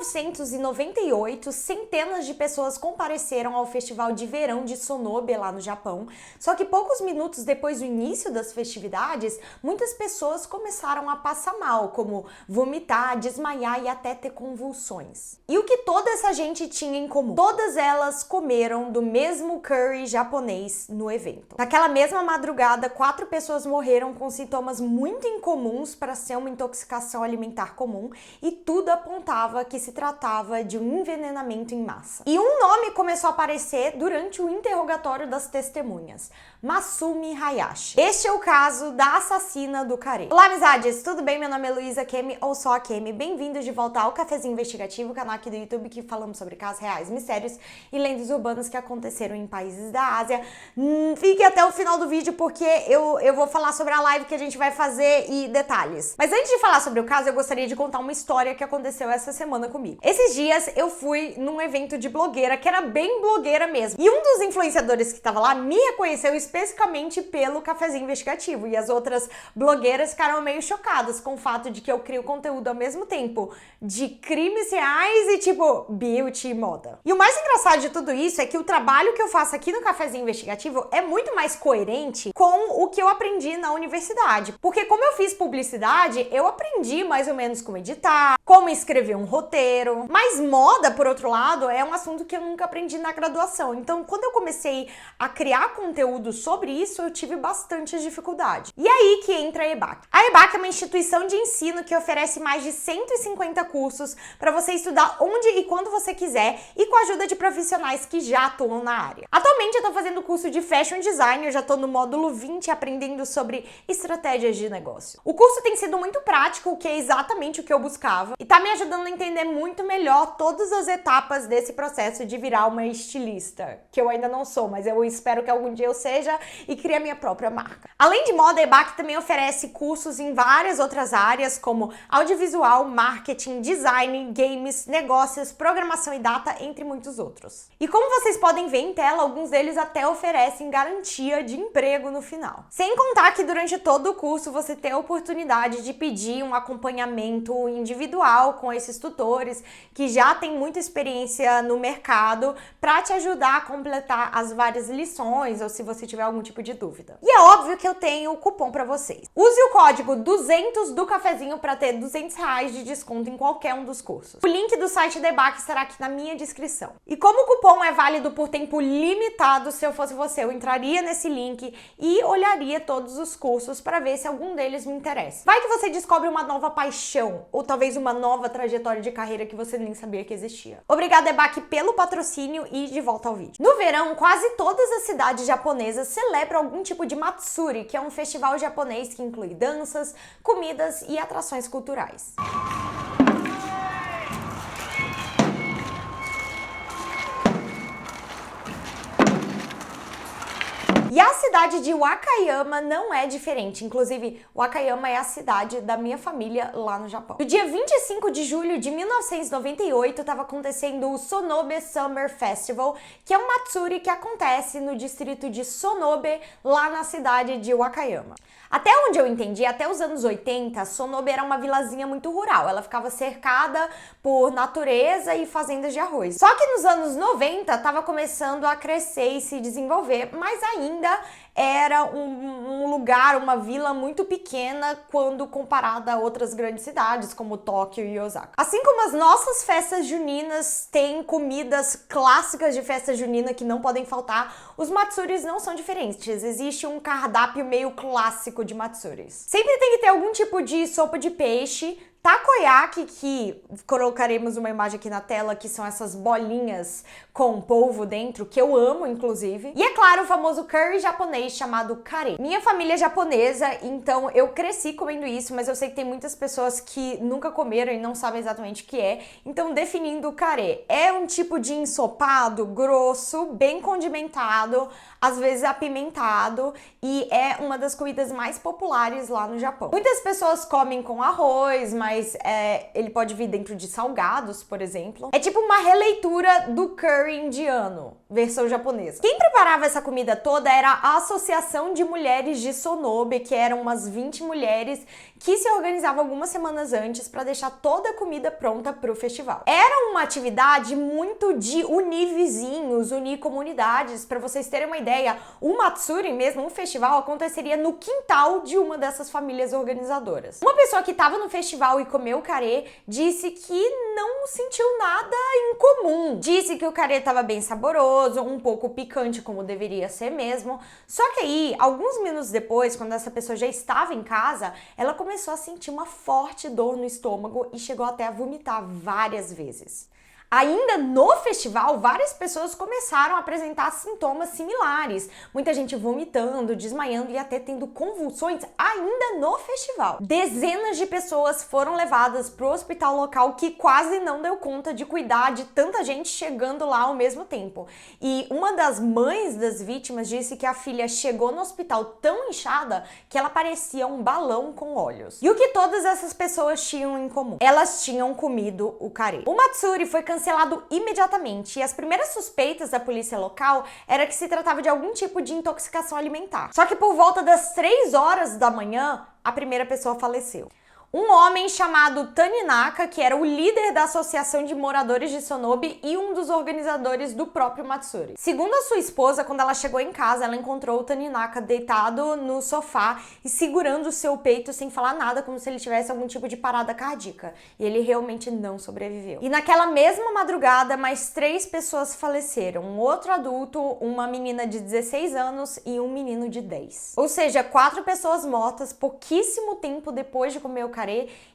1998, centenas de pessoas compareceram ao Festival de Verão de Sonobe lá no Japão, só que poucos minutos depois do início das festividades, muitas pessoas começaram a passar mal, como vomitar, desmaiar e até ter convulsões. E o que toda essa gente tinha em comum? Todas elas comeram do mesmo curry japonês no evento. Naquela mesma madrugada, 4 pessoas morreram com sintomas muito incomuns para ser uma intoxicação alimentar comum e tudo apontava que se tratava de um envenenamento em massa. E um nome começou a aparecer durante o interrogatório das testemunhas: Masumi Hayashi. Este é o caso da assassina do Carê. Olá, amizades! Tudo bem? Meu nome é Luísa Kemi, ou só a Kemi. Bem-vindos de volta ao Cafezinho Investigativo, canal aqui do YouTube que falamos sobre casos reais, mistérios e lendas urbanas que aconteceram em países da Ásia. Fique até o final do vídeo porque eu vou falar sobre a live que a gente vai fazer e detalhes. Mas antes de falar sobre o caso, eu gostaria de contar uma história que aconteceu essa semana comigo. Esses dias eu fui num evento de blogueira, que era bem blogueira mesmo. E um dos influenciadores que estava lá me reconheceu especificamente pelo Cafezinho Investigativo. E as outras blogueiras ficaram meio chocadas com o fato de que eu crio conteúdo ao mesmo tempo de crimes reais e tipo beauty e moda. E o mais engraçado de tudo isso é que o trabalho que eu faço aqui no Cafezinho Investigativo é muito mais coerente com o que eu aprendi na universidade. Porque como eu fiz publicidade, eu aprendi mais ou menos como editar, como escrever um roteiro. Mas moda, por outro lado, é um assunto que eu nunca aprendi na graduação. Então, quando eu comecei a criar conteúdo sobre isso, eu tive bastante dificuldade. E aí que entra a EBAC. A EBAC é uma instituição de ensino que oferece mais de 150 cursos para você estudar onde e quando você quiser e com a ajuda de profissionais que já atuam na área. Atualmente eu tô fazendo o curso de Fashion Design, eu já tô no módulo 20 aprendendo sobre estratégias de negócio. O curso tem sido muito prático, que é exatamente o que eu buscava, e tá me ajudando a entender muito melhor todas as etapas desse processo de virar uma estilista, que eu ainda não sou, mas eu espero que algum dia eu seja e crie a minha própria marca. Além de moda, a EBAC também oferece cursos em várias outras áreas, como audiovisual, marketing, design, games, negócios, programação e data, entre muitos outros. E como vocês podem ver em tela, alguns deles até oferecem garantia de emprego no final. Sem contar que durante todo o curso você tem a oportunidade de pedir um acompanhamento individual com esses tutores que já têm muita experiência no mercado para te ajudar a completar as várias lições ou se você tiver algum tipo de dúvida. E é óbvio que eu tenho o cupom para vocês. Use o código 200 do cafezinho para ter R$200 de desconto em qualquer um dos cursos. O link do site da EBAC estará aqui na minha descrição. E como o cupom é válido por tempo limitado, se eu fosse você, eu entraria nesse link e olharia todos os cursos para ver se algum deles me interessa. Vai que você descobre uma nova paixão ou talvez uma nova trajetória de carreira que você nem sabia que existia. Obrigada, EBAC, pelo patrocínio e de volta ao vídeo. No verão, quase todas as cidades japonesas celebram algum tipo de Matsuri, que é um festival japonês que inclui danças, comidas e atrações culturais. E a cidade de Wakayama não é diferente. Inclusive, Wakayama é a cidade da minha família lá no Japão. No dia 25 de julho de 1998, estava acontecendo o Sonobe Summer Festival, que é um Matsuri que acontece no distrito de Sonobe, lá na cidade de Wakayama. Até onde eu entendi, até os anos 80, Sonobe era uma vilazinha muito rural. Ela ficava cercada por natureza e fazendas de arroz. Só que nos anos 90, estava começando a crescer e se desenvolver, mas ainda era um lugar, uma vila muito pequena quando comparada a outras grandes cidades, como Tóquio e Osaka. Assim como as nossas festas juninas têm comidas clássicas de festa junina que não podem faltar, os Matsuris não são diferentes. Existe um cardápio meio clássico de Matsuris. Sempre tem que ter algum tipo de sopa de peixe, takoyaki, que colocaremos uma imagem aqui na tela, que são essas bolinhas com polvo dentro, que eu amo, inclusive. E é claro, o famoso curry japonês chamado carê. Minha família é japonesa, então eu cresci comendo isso, mas eu sei que tem muitas pessoas que nunca comeram e não sabem exatamente o que é. Então, definindo o carê, é um tipo de ensopado grosso, bem condimentado, às vezes apimentado, e é uma das comidas mais populares lá no Japão. Muitas pessoas comem com arroz, mas mas ele pode vir dentro de salgados, por exemplo. É tipo uma releitura do curry indiano, versão japonesa. Quem preparava essa comida toda era a Associação de Mulheres de Sonobe, que eram umas 20 mulheres que se organizavam algumas semanas antes para deixar toda a comida pronta para o festival. Era uma atividade muito de unir vizinhos, unir comunidades. Para vocês terem uma ideia, o Matsuri mesmo, um festival, aconteceria no quintal de uma dessas famílias organizadoras. Uma pessoa que estava no festival e comeu o carê disse que não sentiu nada incomum. Disse que o carê estava bem saboroso, um pouco picante, como deveria ser mesmo. Só que aí, alguns minutos depois, quando essa pessoa já estava em casa, ela começou a sentir uma forte dor no estômago e chegou até a vomitar várias vezes. Ainda no festival, várias pessoas começaram a apresentar sintomas similares. Muita gente vomitando, desmaiando e até tendo convulsões ainda no festival. Dezenas de pessoas foram levadas para o hospital local, que quase não deu conta de cuidar de tanta gente chegando lá ao mesmo tempo. E uma das mães das vítimas disse que a filha chegou no hospital tão inchada que ela parecia um balão com olhos. E o que todas essas pessoas tinham em comum? Elas tinham comido o carê. O Matsuri foi cancelado imediatamente, e as primeiras suspeitas da polícia local era que se tratava de algum tipo de intoxicação alimentar. Só que por volta das 3 horas da manhã, a primeira pessoa faleceu. Um homem chamado Taninaka, que era o líder da Associação de Moradores de Sonobe e um dos organizadores do próprio Matsuri. Segundo a sua esposa, quando ela chegou em casa, ela encontrou o Taninaka deitado no sofá e segurando o seu peito sem falar nada, como se ele tivesse algum tipo de parada cardíaca. E ele realmente não sobreviveu. E naquela mesma madrugada, mais 3 pessoas faleceram. Um outro adulto, uma menina de 16 anos e um menino de 10. Ou seja, 4 pessoas mortas pouquíssimo tempo depois de comer o carê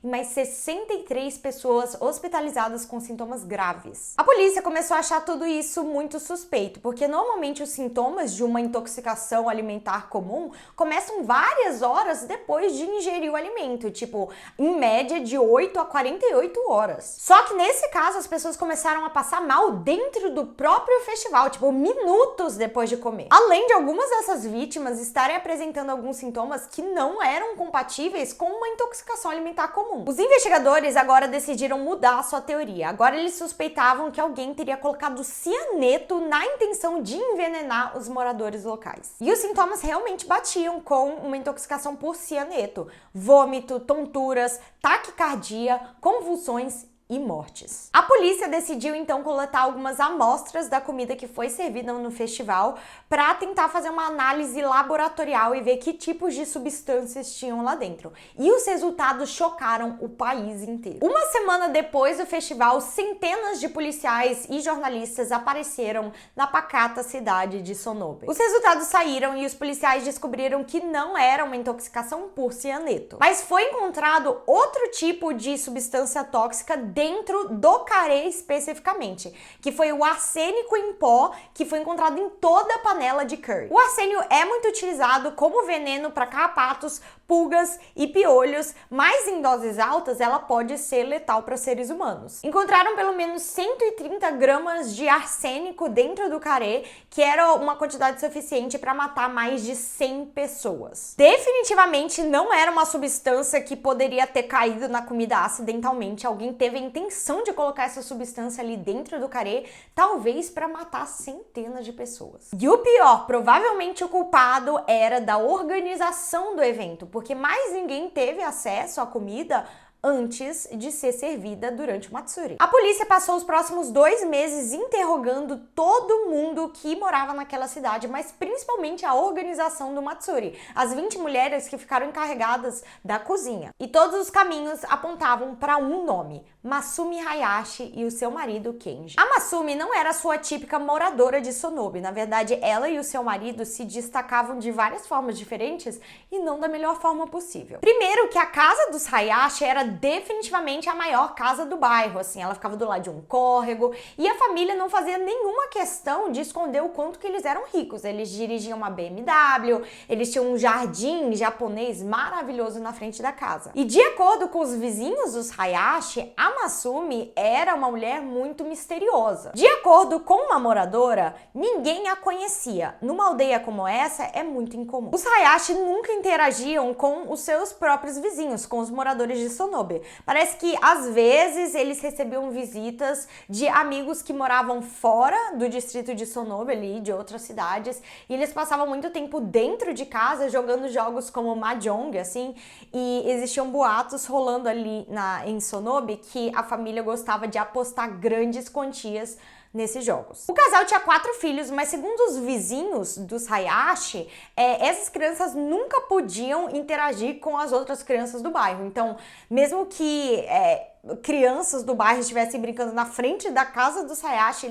e mais 63 pessoas hospitalizadas com sintomas graves. A polícia começou a achar tudo isso muito suspeito, porque normalmente os sintomas de uma intoxicação alimentar comum começam várias horas depois de ingerir o alimento, tipo, em média de 8 a 48 horas. Só que nesse caso as pessoas começaram a passar mal dentro do próprio festival, tipo, minutos depois de comer. Além de algumas dessas vítimas estarem apresentando alguns sintomas que não eram compatíveis com uma intoxicação alimentar comum. Os investigadores agora decidiram mudar a sua teoria. Agora eles suspeitavam que alguém teria colocado cianeto na intenção de envenenar os moradores locais. E os sintomas realmente batiam com uma intoxicação por cianeto: vômito, tonturas, taquicardia, convulsões e mortes. A polícia decidiu então coletar algumas amostras da comida que foi servida no festival para tentar fazer uma análise laboratorial e ver que tipos de substâncias tinham lá dentro. E os resultados chocaram o país inteiro. Uma semana depois do festival, centenas de policiais e jornalistas apareceram na pacata cidade de Sonobe. Os resultados saíram e os policiais descobriram que não era uma intoxicação por cianeto, mas foi encontrado outro tipo de substância tóxica dentro do carê especificamente, que foi o arsênico em pó, que foi encontrado em toda a panela de curry. O arsênio é muito utilizado como veneno para carrapatos, pulgas e piolhos, mas em doses altas ela pode ser letal para seres humanos. Encontraram pelo menos 130 gramas de arsênico dentro do carê, que era uma quantidade suficiente para matar mais de 100 pessoas. Definitivamente não era uma substância que poderia ter caído na comida acidentalmente. Alguém teve a intenção de colocar essa substância ali dentro do carê, talvez para matar centenas de pessoas. E o pior, provavelmente o culpado era da organização do evento, porque mais ninguém teve acesso à comida antes de ser servida durante o Matsuri. A polícia passou os próximos 2 meses interrogando todo mundo que morava naquela cidade, mas principalmente a organização do Matsuri, as 20 mulheres que ficaram encarregadas da cozinha. E todos os caminhos apontavam para um nome: Masumi Hayashi e o seu marido Kenji. A Masumi não era sua típica moradora de Sonobe. Na verdade, ela e o seu marido se destacavam de várias formas diferentes e não da melhor forma possível. Primeiro, que a casa dos Hayashi era definitivamente a maior casa do bairro, assim, ela ficava do lado de um córrego e a família não fazia nenhuma questão de esconder o quanto que eles eram ricos. Eles dirigiam uma BMW, eles tinham um jardim japonês maravilhoso na frente da casa. E de acordo com os vizinhos dos Hayashi, a Masumi era uma mulher muito misteriosa. De acordo com uma moradora, ninguém a conhecia. Numa aldeia como essa, é muito incomum. Os Hayashi nunca interagiam com os seus próprios vizinhos, com os moradores de Sonobe. Sonobe. Parece que às vezes eles recebiam visitas de amigos que moravam fora do distrito de Sonobe, ali, de outras cidades, e eles passavam muito tempo dentro de casa jogando jogos como Mahjong, assim, e existiam boatos rolando ali em Sonobe que a família gostava de apostar grandes quantias nesses jogos. O casal tinha 4 filhos, mas segundo os vizinhos dos Hayashi, essas crianças nunca podiam interagir com as outras crianças do bairro. Então, mesmo que crianças do bairro estivessem brincando na frente da casa dos Hayashi,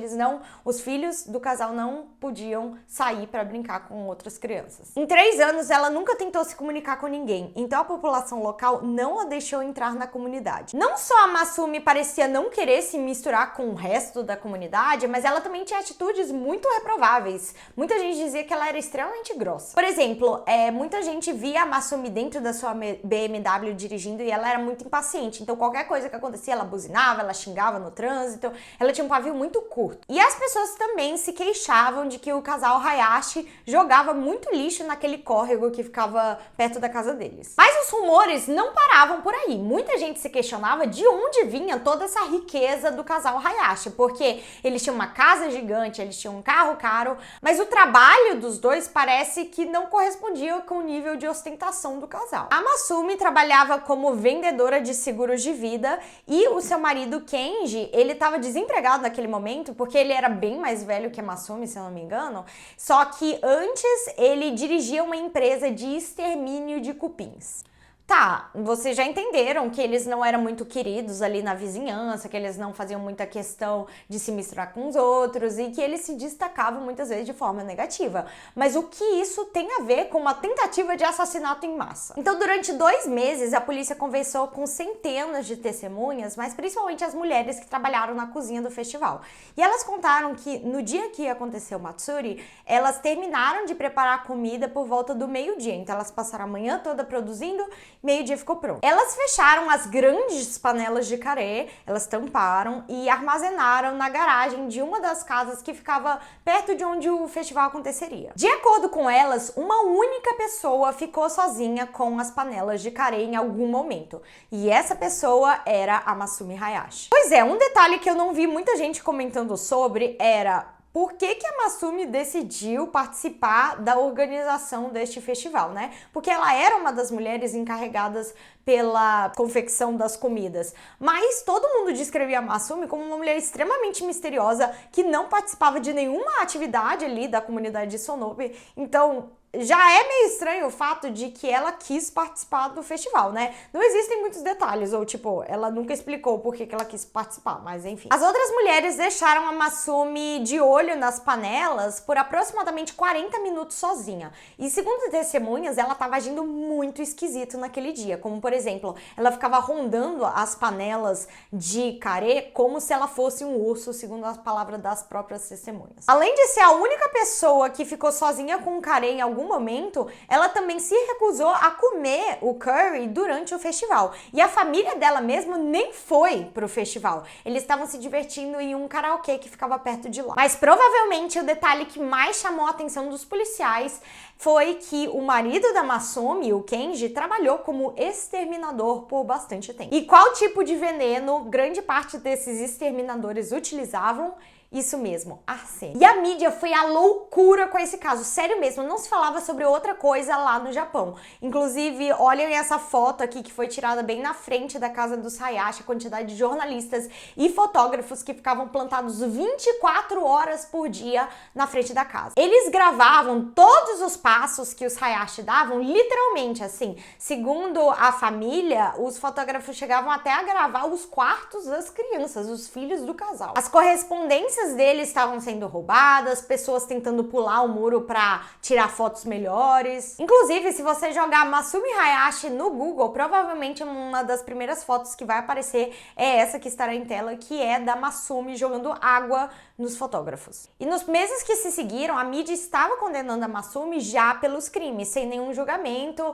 os filhos do casal não podiam sair para brincar com outras crianças. Em 3 anos, ela nunca tentou se comunicar com ninguém, então a população local não a deixou entrar na comunidade. Não só a Masumi parecia não querer se misturar com o resto da comunidade, mas ela também tinha atitudes muito reprováveis. Muita gente dizia que ela era extremamente grossa. Por exemplo, muita gente via a Masumi dentro da sua BMW dirigindo e ela era muito impaciente, então qualquer coisa que acontecia, ela buzinava, ela xingava no trânsito, ela tinha um pavio muito curto. E as pessoas também se queixavam de que o casal Hayashi jogava muito lixo naquele córrego que ficava perto da casa deles. Mas os rumores não paravam por aí. Muita gente se questionava de onde vinha toda essa riqueza do casal Hayashi, porque eles tinham uma casa gigante, eles tinham um carro caro, mas o trabalho dos dois parece que não correspondia com o nível de ostentação do casal. A Masumi trabalhava como vendedora de seguros de vida e o seu marido Kenji, ele estava desempregado naquele momento, porque ele era bem mais velho que a Masumi, se eu não me engano, só que antes ele dirigia uma empresa de extermínio de cupins. Tá, vocês já entenderam que eles não eram muito queridos ali na vizinhança, que eles não faziam muita questão de se misturar com os outros e que eles se destacavam muitas vezes de forma negativa. Mas o que isso tem a ver com uma tentativa de assassinato em massa? Então, durante 2 meses, a polícia conversou com centenas de testemunhas, mas principalmente as mulheres que trabalharam na cozinha do festival. E elas contaram que no dia que aconteceu o Matsuri, elas terminaram de preparar a comida por volta do meio-dia. Então, elas passaram a manhã toda produzindo, meio-dia ficou pronto. Elas fecharam as grandes panelas de carê, elas tamparam e armazenaram na garagem de uma das casas que ficava perto de onde o festival aconteceria. De acordo com elas, uma única pessoa ficou sozinha com as panelas de carê em algum momento. E essa pessoa era a Masumi Hayashi. Pois é, um detalhe que eu não vi muita gente comentando sobre era: por que a Masumi decidiu participar da organização deste festival, né? Porque ela era uma das mulheres encarregadas pela confecção das comidas. Mas todo mundo descrevia a Masumi como uma mulher extremamente misteriosa que não participava de nenhuma atividade ali da comunidade de Sonobe. Então, já é meio estranho o fato de que ela quis participar do festival, né? Não existem muitos detalhes, ou tipo, ela nunca explicou por que ela quis participar, mas enfim. As outras mulheres deixaram a Masumi de olho nas panelas por aproximadamente 40 minutos sozinha. E segundo testemunhas, ela estava agindo muito esquisito naquele dia, como por exemplo, ela ficava rondando as panelas de carê como se ela fosse um urso, segundo as palavras das próprias testemunhas. Além de ser a única pessoa que ficou sozinha com o carê em algum momento, ela também se recusou a comer o curry durante o festival. E a família dela mesmo nem foi pro festival. Eles estavam se divertindo em um karaokê que ficava perto de lá. Mas provavelmente o detalhe que mais chamou a atenção dos policiais foi que o marido da Masumi, o Kenji, trabalhou como exterminador por bastante tempo. E qual tipo de veneno grande parte desses exterminadores utilizavam? Isso mesmo, arsênio. E a mídia foi à loucura com esse caso, sério mesmo, não se falava sobre outra coisa lá no Japão. Inclusive, olhem essa foto aqui que foi tirada bem na frente da casa dos Hayashi, a quantidade de jornalistas e fotógrafos que ficavam plantados 24 horas por dia na frente da casa. Eles gravavam todos os passos que os Hayashi davam, literalmente, assim. Segundo a família, os fotógrafos chegavam até a gravar os quartos das crianças, os filhos do casal. As correspondências deles estavam sendo roubadas, pessoas tentando pular o muro para tirar fotos melhores. Inclusive, se você jogar Masumi Hayashi no Google, provavelmente uma das primeiras fotos que vai aparecer é essa que estará em tela, que é da Masumi jogando água nos fotógrafos. E nos meses que se seguiram, a mídia estava condenando a Masumi já pelos crimes, sem nenhum julgamento.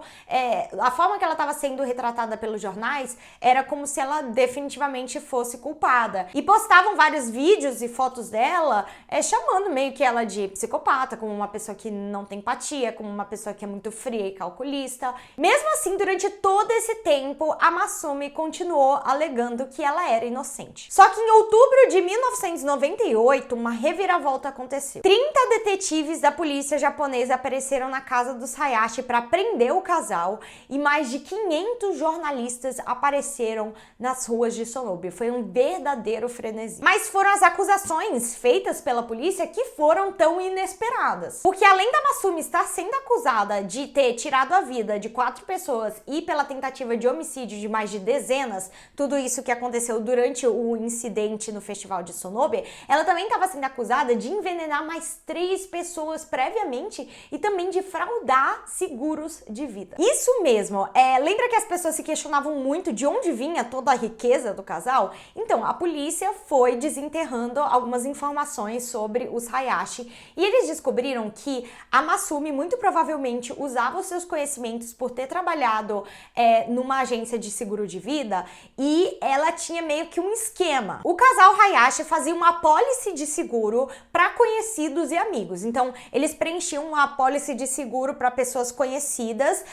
A forma que ela estava sendo retratada pelos jornais era como se ela definitivamente fosse culpada. E postavam vários vídeos e fotos fotos dela chamando meio que ela de psicopata, como uma pessoa que não tem empatia, como uma pessoa que é muito fria e calculista. Mesmo assim, durante todo esse tempo, a Masumi continuou alegando que ela era inocente. Só que em outubro de 1998, uma reviravolta aconteceu. 30 detetives da polícia japonesa apareceram na casa dos Hayashi para prender o casal e mais de 500 jornalistas apareceram nas ruas de Sonobe. Foi um verdadeiro frenesi. Mas foram as acusações feitas pela polícia que foram tão inesperadas. Porque além da Masumi estar sendo acusada de ter tirado a vida de 4 pessoas e pela tentativa de homicídio de mais de dezenas, tudo isso que aconteceu durante o incidente no festival de Sonobe, ela também estava sendo acusada de envenenar mais 3 pessoas previamente e também de fraudar seguros de vida. Isso mesmo, lembra que as pessoas se questionavam muito de onde vinha toda a riqueza do casal? Então, a polícia foi desenterrando algumas informações sobre os Hayashi e eles descobriram que a Masumi muito provavelmente usava os seus conhecimentos por ter trabalhado numa agência de seguro de vida e ela tinha meio que um esquema. O casal Hayashi fazia uma apólice de seguro para conhecidos e amigos. Então, eles preenchiam uma apólice de seguro para pessoas conhecidas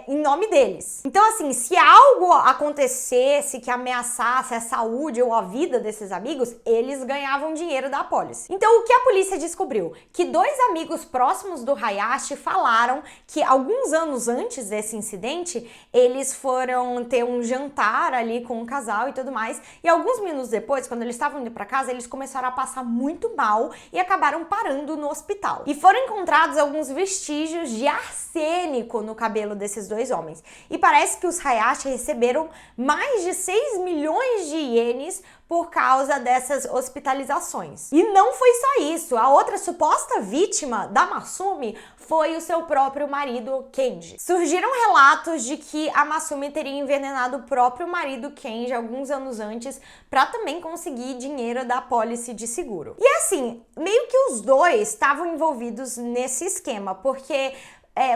em nome deles. Então, assim, se algo acontecesse que ameaçasse a saúde ou a vida desses amigos, eles ganhavam dinheiro da apólice. Então, o que a polícia descobriu? Que 2 amigos próximos do Hayashi falaram que alguns anos antes desse incidente, eles foram ter um jantar ali com o casal e tudo mais, e alguns minutos depois, quando eles estavam indo para casa, eles começaram a passar muito mal e acabaram parando no hospital. E foram encontrados alguns vestígios de arsênico no cabelo desses 2 homens. E parece que os Hayashi receberam mais de 6 milhões de ienes por causa dessas hospitalizações. E não foi só isso, a outra suposta vítima da Masumi foi o seu próprio marido, Kenji. Surgiram relatos de que a Masumi teria envenenado o próprio marido, Kenji, alguns anos antes, para também conseguir dinheiro da apólice de seguro. E assim, meio que os dois estavam envolvidos nesse esquema, porque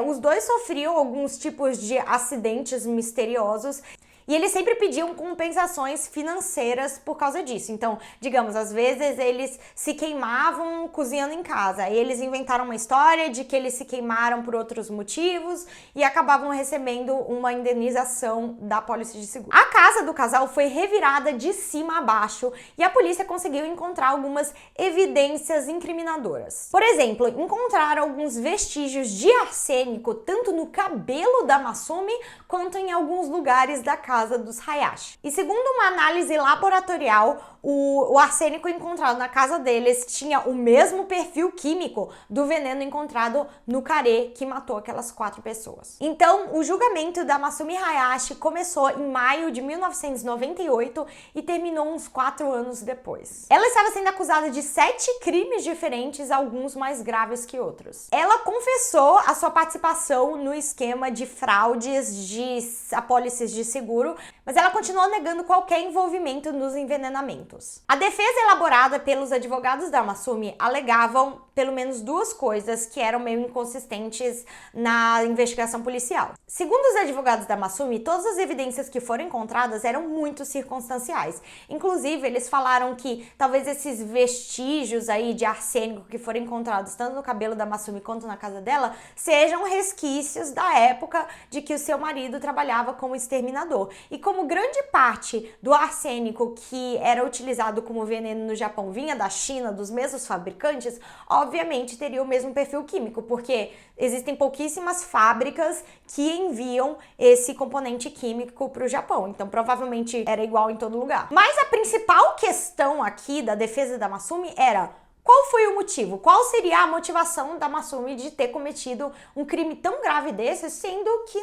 os dois sofriam alguns tipos de acidentes misteriosos e eles sempre pediam compensações financeiras por causa disso. Então, digamos, às vezes eles se queimavam cozinhando em casa. E eles inventaram uma história de que eles se queimaram por outros motivos e acabavam recebendo uma indenização da apólice de seguro. A casa do casal foi revirada de cima a baixo e a polícia conseguiu encontrar algumas evidências incriminadoras. Por exemplo, encontraram alguns vestígios de arsênico tanto no cabelo da Masumi quanto em alguns lugares da casa dos Hayashi. E segundo uma análise laboratorial, o arsênico encontrado na casa deles tinha o mesmo perfil químico do veneno encontrado no carê que matou aquelas 4 pessoas. Então, o julgamento da Masumi Hayashi começou em maio de 1998 e terminou uns 4 anos depois. Ela estava sendo acusada de 7 crimes diferentes, alguns mais graves que outros. Ela confessou a sua participação no esquema de fraudes de apólices de seguro, mas ela continuou negando qualquer envolvimento nos envenenamentos. A defesa elaborada pelos advogados da Masumi alegavam pelo menos 2 coisas que eram meio inconsistentes na investigação policial. Segundo os advogados da Masumi, todas as evidências que foram encontradas eram muito circunstanciais. Inclusive, eles falaram que talvez esses vestígios aí de arsênico que foram encontrados tanto no cabelo da Masumi quanto na casa dela sejam resquícios da época de que o seu marido trabalhava como exterminador. E como grande parte do arsênico que era utilizado como veneno no Japão vinha da China, dos mesmos fabricantes, obviamente teria o mesmo perfil químico, porque existem pouquíssimas fábricas que enviam esse componente químico para o Japão. Então, provavelmente era igual em todo lugar. Mas a principal questão aqui da defesa da Masumi era: qual foi o motivo? Qual seria a motivação da Masumi de ter cometido um crime tão grave desse, sendo que,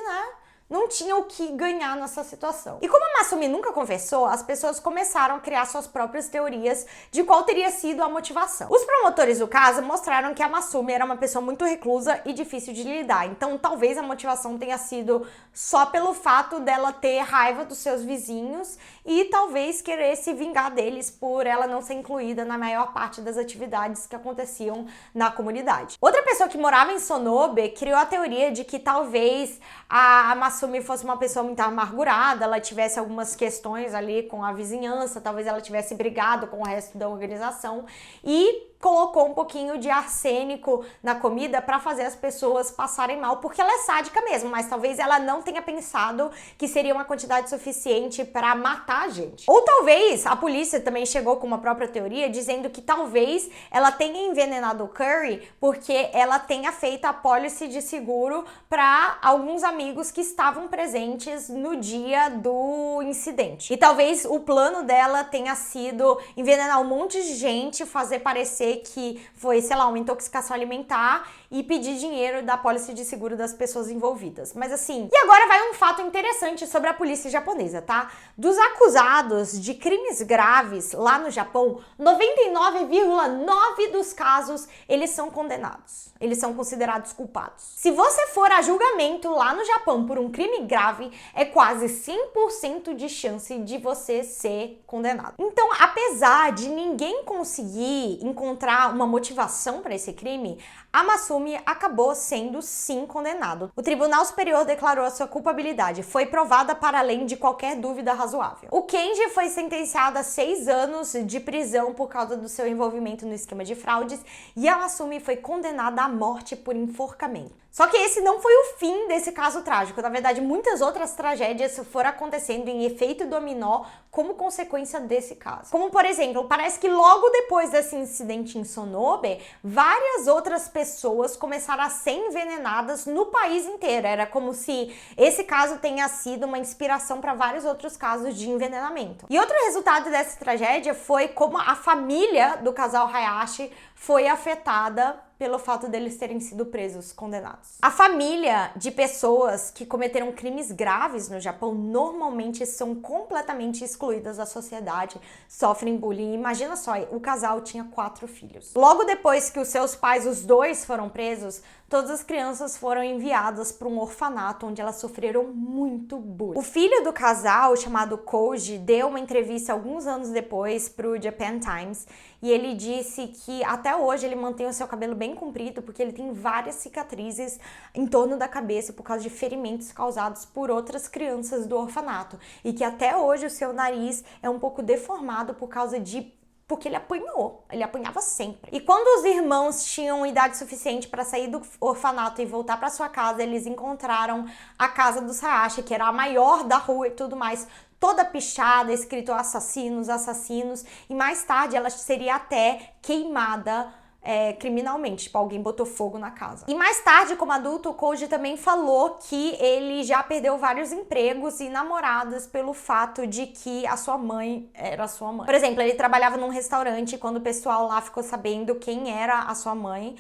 não tinha o que ganhar nessa situação? E como a Masumi nunca confessou, as pessoas começaram a criar suas próprias teorias de qual teria sido a motivação. Os promotores do caso mostraram que a Masumi era uma pessoa muito reclusa e difícil de lidar, então talvez a motivação tenha sido só pelo fato dela ter raiva dos seus vizinhos e talvez querer se vingar deles por ela não ser incluída na maior parte das atividades que aconteciam na comunidade. Outra pessoa que morava em Sonobe criou a teoria de que talvez a Masumi Masumi fosse uma pessoa muito amargurada, ela tivesse algumas questões ali com a vizinhança, talvez ela tivesse brigado com o resto da organização e colocou um pouquinho de arsênico na comida para fazer as pessoas passarem mal, porque ela é sádica mesmo, mas talvez ela não tenha pensado que seria uma quantidade suficiente para matar a gente. Ou talvez a polícia também chegou com uma própria teoria dizendo que talvez ela tenha envenenado o Curry porque ela tenha feito a apólice de seguro para alguns amigos que estavam presentes no dia do incidente. E talvez o plano dela tenha sido envenenar um monte de gente, fazer parecer que foi, sei lá, uma intoxicação alimentar e pedir dinheiro da apólice de seguro das pessoas envolvidas. Mas assim, e agora vai um fato interessante sobre a polícia japonesa, tá? Dos acusados de crimes graves lá no Japão, 99,9% dos casos eles são condenados. Eles são considerados culpados. Se você for a julgamento lá no Japão por um crime grave, é quase 100% de chance de você ser condenado. Então, apesar de ninguém conseguir encontrar uma motivação para esse crime, a Masumi acabou sendo sim condenado. O Tribunal Superior declarou a sua culpabilidade, foi provada para além de qualquer dúvida razoável. O Kenji foi sentenciado a 6 anos de prisão por causa do seu envolvimento no esquema de fraudes e a Masumi foi condenada à morte por enforcamento. Só que esse não foi o fim desse caso trágico. Na verdade, muitas outras tragédias foram acontecendo em efeito dominó como consequência desse caso. Como, por exemplo, parece que logo depois desse incidente em Sonobe, várias outras pessoas começaram a ser envenenadas no país inteiro. Era como se esse caso tenha sido uma inspiração para vários outros casos de envenenamento. E outro resultado dessa tragédia foi como a família do casal Hayashi foi afetada pelo fato deles terem sido presos, condenados. A família de pessoas que cometeram crimes graves no Japão normalmente são completamente excluídas da sociedade, sofrem bullying. Imagina só, o casal tinha 4 filhos. Logo depois que os seus pais, os dois, foram presos, todas as crianças foram enviadas para um orfanato onde elas sofreram muito bullying. O filho do casal, chamado Koji, deu uma entrevista alguns anos depois para o Japan Times e ele disse que até hoje ele mantém o seu cabelo bem comprido porque ele tem várias cicatrizes em torno da cabeça por causa de ferimentos causados por outras crianças do orfanato e que até hoje o seu nariz é um pouco deformado por causa de porque ele apanhava sempre. E quando os irmãos tinham idade suficiente para sair do orfanato e voltar para sua casa, eles encontraram a casa do Hayashi, que era a maior da rua e tudo mais, toda pichada, escrito assassinos, assassinos, e mais tarde ela seria até queimada criminalmente, tipo, alguém botou fogo na casa. E mais tarde, como adulto, o Koji também falou que ele já perdeu vários empregos e namoradas pelo fato de que a sua mãe era a sua mãe. Por exemplo, ele trabalhava num restaurante e quando o pessoal lá ficou sabendo quem era a sua mãe,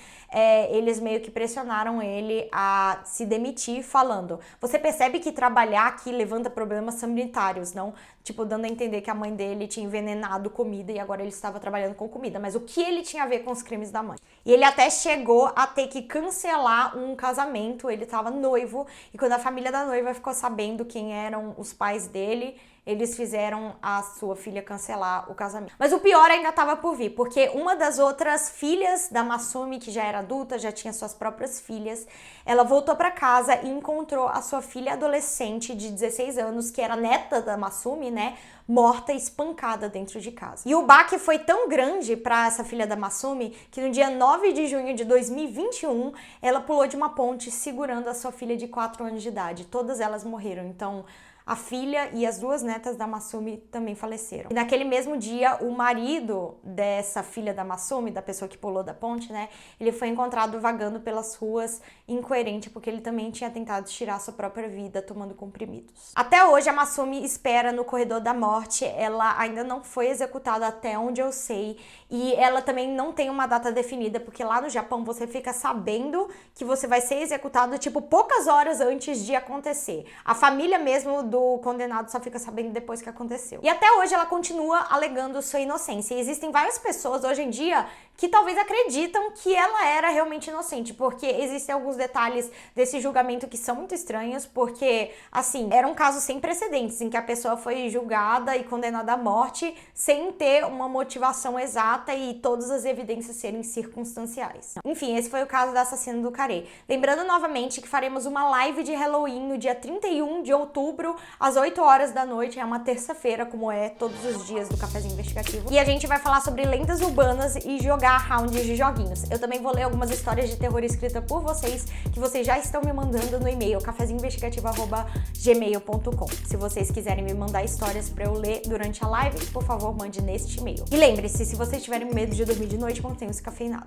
eles meio que pressionaram ele a se demitir, falando: você percebe que trabalhar aqui levanta problemas sanitários, não? Tipo, dando a entender que a mãe dele tinha envenenado comida e agora ele estava trabalhando com comida. Mas o que ele tinha a ver com os crimes da mãe? E ele até chegou a ter que cancelar um casamento, ele estava noivo, e quando a família da noiva ficou sabendo quem eram os pais dele, eles fizeram a sua filha cancelar o casamento. Mas o pior ainda estava por vir, porque uma das outras filhas da Masumi, que já era adulta, já tinha suas próprias filhas, ela voltou para casa e encontrou a sua filha adolescente de 16 anos, que era neta da Masumi, né, morta e espancada dentro de casa. E o baque foi tão grande para essa filha da Masumi que no dia 9 de junho de 2021, ela pulou de uma ponte segurando a sua filha de 4 anos de idade. Todas elas morreram, então a filha e as 2 netas da Masumi também faleceram. E naquele mesmo dia, o marido dessa filha da Masumi, da pessoa que pulou da ponte, né, ele foi encontrado vagando pelas ruas, incoerente, porque ele também tinha tentado tirar sua própria vida tomando comprimidos. Até hoje, a Masumi espera no corredor da morte. Ela ainda não foi executada até onde eu sei, e ela também não tem uma data definida, porque lá no Japão você fica sabendo que você vai ser executado, tipo, poucas horas antes de acontecer. A família mesmo quando o condenado só fica sabendo depois que aconteceu. E até hoje ela continua alegando sua inocência. E existem várias pessoas hoje em dia que talvez acreditam que ela era realmente inocente, porque existem alguns detalhes desse julgamento que são muito estranhos, porque, assim, era um caso sem precedentes, em que a pessoa foi julgada e condenada à morte sem ter uma motivação exata e todas as evidências serem circunstanciais. Enfim, esse foi o caso da assassina do Carê. Lembrando novamente que faremos uma live de Halloween no dia 31 de outubro, às 8 horas da noite, é uma terça-feira, como é todos os dias do Cafezinho Investigativo. E a gente vai falar sobre lendas urbanas e jogar rounds de joguinhos. Eu também vou ler algumas histórias de terror escritas por vocês, que vocês já estão me mandando no e-mail cafezinhoinvestigativo@gmail.com. Se vocês quiserem me mandar histórias pra eu ler durante a live, por favor, mande neste e-mail. E lembre-se, se vocês tiverem medo de dormir de noite, mantenham-se cafeinados.